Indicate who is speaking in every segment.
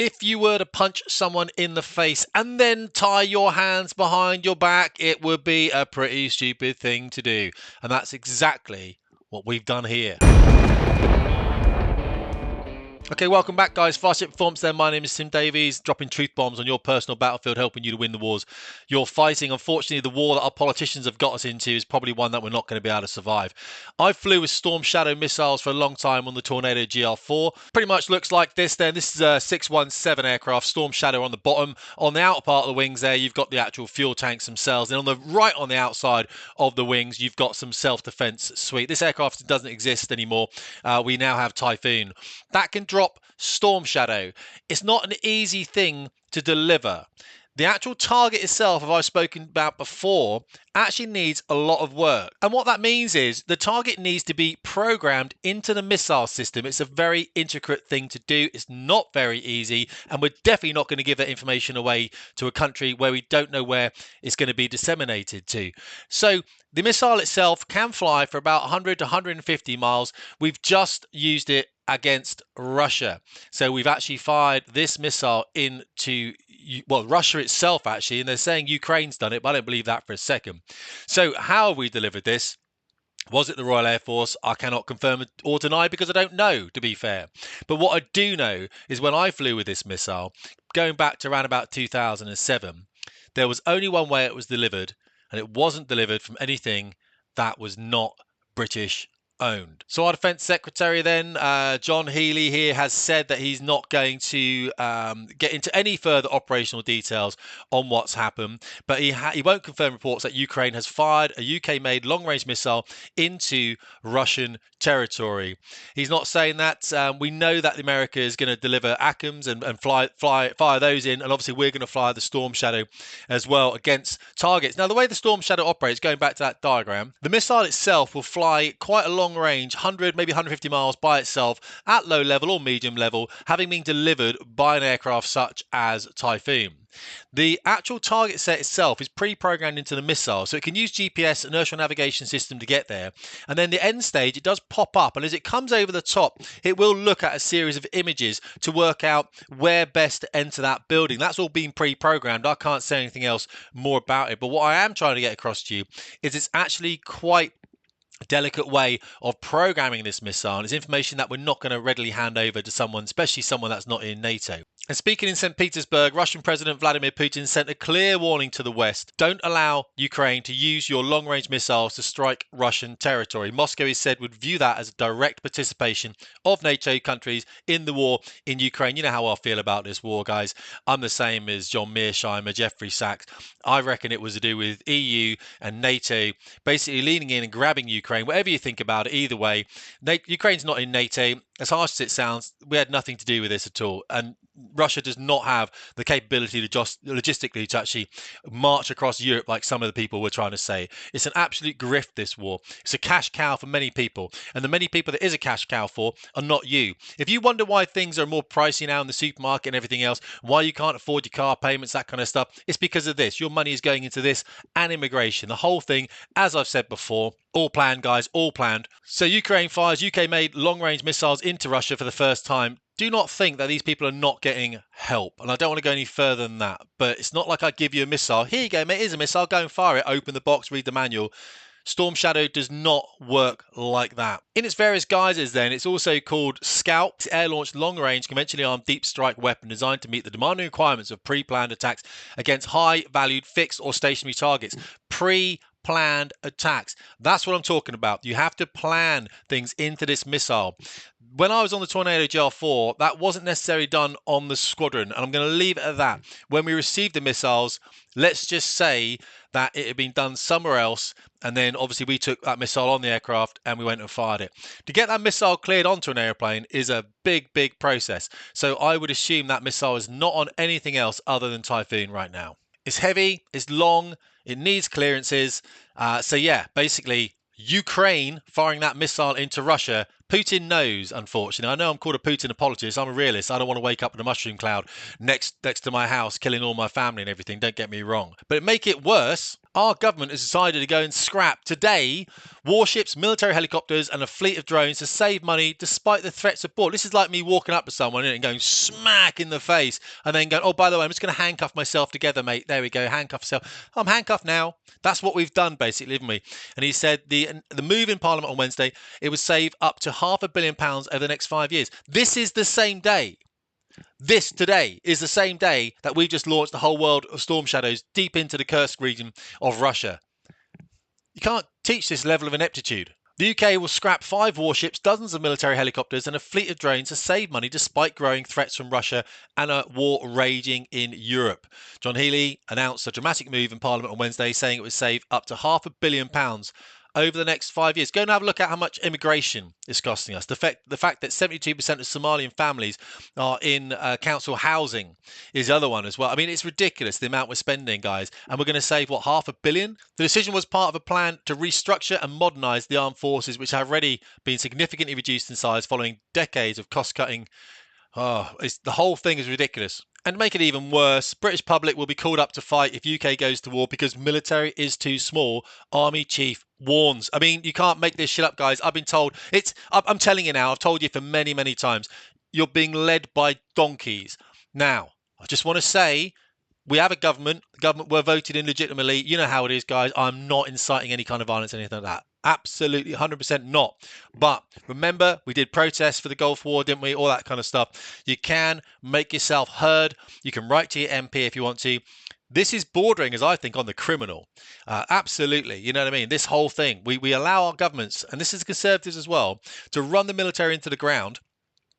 Speaker 1: If you were to punch someone in the face and then tie your hands behind your back, it would be a pretty stupid thing to do. And that's exactly what we've done here. Okay, welcome back, guys. Farship Performance there. My name is Tim Davies, dropping truth bombs on your personal battlefield, helping you to win the wars you're fighting. Unfortunately, the war that our politicians have got us into is probably one that we're not going to be able to survive. I flew with StormShadow missiles for a long time on the Tornado GL4. Pretty much looks like this then. This is a 617 aircraft, StormShadow on the bottom. On the outer part of the wings there, you've got the actual fuel tanks themselves. And on the right on the outside of the wings, you've got some self-defense suite. This aircraft doesn't exist anymore. We now have Typhoon. That can drop StormShadow. It's not an easy thing to deliver. The actual target itself, as I've spoken about before, actually needs a lot of work. And what that means is the target needs to be programmed into the missile system. It's a very intricate thing to do. It's not very easy. And we're definitely not going to give that information away to a country where we don't know where it's going to be disseminated to. So the missile itself can fly for about 100 to 150 miles. We've just used it against Russia. So we've actually fired this missile into, well, Russia itself actually, and they're saying Ukraine's done it, but I don't believe that for a second. So how have we delivered this? Was it the Royal Air Force? I cannot confirm or deny because I don't know, to be fair. But what I do know is when I flew with this missile, going back to around about 2007, there was only one way it was delivered, and it wasn't delivered from anything that was not British owned. So our Defence Secretary then, John Healey here, has said that he's not going to get into any further operational details on what's happened, but he won't confirm reports that Ukraine has fired a UK-made long-range missile into Russian territory. He's not saying that. We know that America is going to deliver Atacms and fire those in, and obviously we're going to fly the StormShadow as well against targets. Now, the way the StormShadow operates, going back to that diagram, the missile itself will fly quite a long range, 100, maybe 150 miles by itself at low level or medium level, having been delivered by an aircraft such as Typhoon. The actual target set itself is pre-programmed into the missile, so it can use GPS, inertial navigation system, to get there. And then the end stage, it does pop up, and as it comes over the top, it will look at a series of images to work out where best to enter that building. That's all been pre-programmed. I can't say anything else more about it. But what I am trying to get across to you is it's actually quite delicate way of programming this missile, and it's information that we're not going to readily hand over to someone, especially someone that's not in NATO. And speaking in St. Petersburg, Russian President Vladimir Putin sent a clear warning to the West. Don't allow Ukraine to use your long-range missiles to strike Russian territory. Moscow, he said, would view that as a direct participation of NATO countries in the war in Ukraine. You know how I feel about this war, guys. I'm the same as John Mearsheimer, Jeffrey Sachs. I reckon it was to do with EU and NATO basically leaning in and grabbing Ukraine. Whatever you think about it, either way, Ukraine's not in NATO. As harsh as it sounds, we had nothing to do with this at all. And Russia does not have the capability to just logistically to actually march across Europe like some of the people were trying to say. It's an absolute grift, this war. It's a cash cow for many people. And the many people that is a cash cow for are not you. If you wonder why things are more pricey now in the supermarket and everything else, why you can't afford your car payments, that kind of stuff, it's because of this. Your money is going into this and immigration. The whole thing, as I've said before, all planned, guys, all planned. So Ukraine fires UK-made long-range missiles into Russia for the first time. Do not think that these people are not getting help. And I don't want to go any further than that. But it's not like I give you a missile. Here you go, mate. Here's a missile. Go and fire it. Open the box. Read the manual. StormShadow does not work like that. In its various guises then, it's also called Scout. It's air-launched long-range, conventionally armed deep strike weapon designed to meet the demanding requirements of pre-planned attacks against high-valued fixed or stationary targets. Planned attacks. That's what I'm talking about. You have to plan things into this missile. When I was on the Tornado GL4, that wasn't necessarily done on the squadron, and I'm going to leave it at that. When we received the missiles, let's just say that it had been done somewhere else, and then obviously we took that missile on the aircraft and we went and fired it. To get that missile cleared onto an airplane is a big process. So I would assume that missile is not on anything else other than Typhoon right now. It's heavy, it's long, it needs clearances. So yeah, basically Ukraine firing that missile into Russia, Putin knows, unfortunately. I know I'm called a Putin apologist. I'm a realist. I don't want to wake up in a mushroom cloud next to my house, killing all my family and everything. Don't get me wrong. But make it worse, Our government has decided to go and scrap today warships, military helicopters, and a fleet of drones to save money despite the threats of war. This is like me walking up to someone and going smack in the face and then going, oh, by the way, I'm just going to handcuff myself together, mate. There we go, handcuff myself. I'm handcuffed now. That's what we've done, basically, haven't we? And he said the move in Parliament on Wednesday, it would save up to £500 million over the next 5 years. This is the same day. This today is the same day that we've just launched the whole world of StormShadows deep into the Kursk region of Russia. You can't teach this level of ineptitude. The UK will scrap 5 warships, dozens of military helicopters, and a fleet of drones to save money despite growing threats from Russia and a war raging in Europe. John Healey announced a dramatic move in Parliament on Wednesday, saying it would save up to £500 million over the next 5 years. Go and have a look at how much immigration is costing us. The fact that 72% of Somalian families are in council housing is the other one as well. I mean, it's ridiculous the amount we're spending, guys. And we're going to save, what, £500 million? The decision was part of a plan to restructure and modernise the armed forces, which have already been significantly reduced in size following decades of cost-cutting. The whole thing is ridiculous. And to make it even worse, British public will be called up to fight if UK goes to war because military is too small, Army Chief warns. I mean, you can't make this shit up, guys. I've been told. I'm telling you now, I've told you for many, many times, you're being led by donkeys. Now, I just want to say, we have a government. The government were voted in legitimately. You know how it is, guys. I'm not inciting any kind of violence or anything like that. Absolutely 100% not. But remember, we did protests for the Gulf War, didn't we? All that kind of stuff. You can make yourself heard. You can write to your MP if you want to. This is bordering, as I think, on the criminal. Absolutely. You know what I mean? This whole thing. We allow our governments, and this is the Conservatives as well, to run the military into the ground.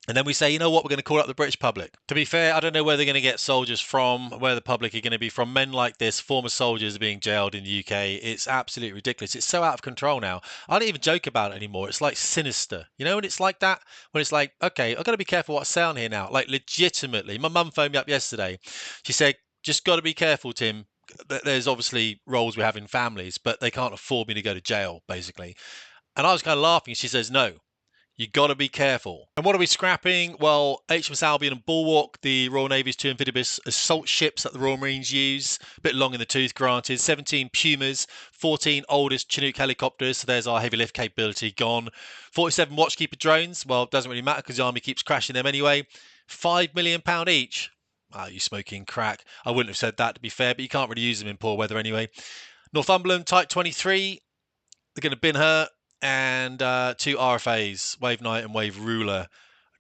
Speaker 1: And then we say, you know what, we're going to call up the British public. To be fair, I don't know where they're going to get soldiers from, where the public are going to be from. Men like this, former soldiers are being jailed in the UK. It's absolutely ridiculous. It's so out of control now. I don't even joke about it anymore. It's like sinister. You know when it's like that? When it's like, okay, I've got to be careful what I say on here now. Like legitimately. My mum phoned me up yesterday. She said, just got to be careful, Tim. There's obviously roles we have in families, but they can't afford me to go to jail, basically. And I was kind of laughing. She says, no. You got to be careful. And what are we scrapping? Well, HMS Albion and Bulwark, the Royal Navy's 2 amphibious assault ships that the Royal Marines use. A bit long in the tooth, granted. 17 Pumas, 14 oldest Chinook helicopters. So there's our heavy lift capability gone. 47 Watchkeeper drones. Well, it doesn't really matter because the Army keeps crashing them anyway. £5 million each. Ah, you smoking crack. I wouldn't have said that, to be fair, but you can't really use them in poor weather anyway. Northumberland Type 23. They're going to bin her. And 2 RFAs, Wave Knight and Wave Ruler.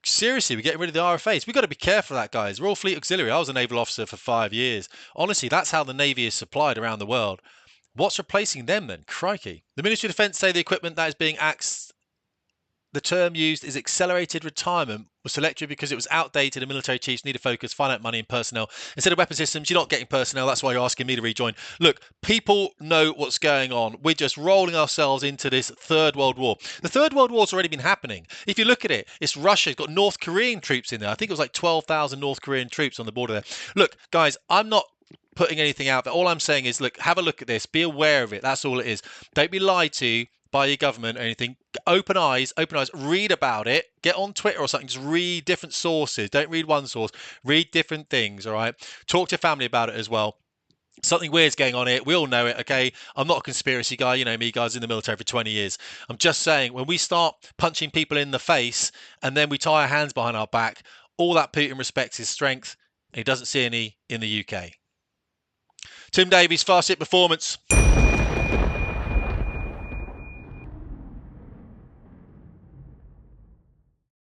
Speaker 1: Seriously, we're getting rid of the RFAs. We've got to be careful of that, guys. Royal Fleet Auxiliary. I was a naval officer for 5 years. Honestly, that's how the Navy is supplied around the world. What's replacing them then? Crikey. The Ministry of Defence say the equipment that is being axed, the term used is accelerated retirement, was selected because it was outdated and military chiefs need to focus, finite money and personnel. Instead of weapon systems, you're not getting personnel. That's why you're asking me to rejoin. Look, people know what's going on. We're just rolling ourselves into this Third World War. The Third World War's already been happening. If you look at it, it's Russia. It's got North Korean troops in there. I think it was like 12,000 North Korean troops on the border there. Look, guys, I'm not putting anything out there. All I'm saying is, look, have a look at this. Be aware of it. That's all it is. Don't be lied to by your government or anything. Open eyes, read about it, get on Twitter or something, just read different sources. Don't read one source, read different things, all right? Talk to your family about it as well. Something weird's going on here. We all know it, okay? I'm not a conspiracy guy. You know me, guys, in the military for 20 years. I'm just saying, when we start punching people in the face and then we tie our hands behind our back, all that Putin respects his strength, and he doesn't see any in the UK. Tim Davies, Fast Hit Performance.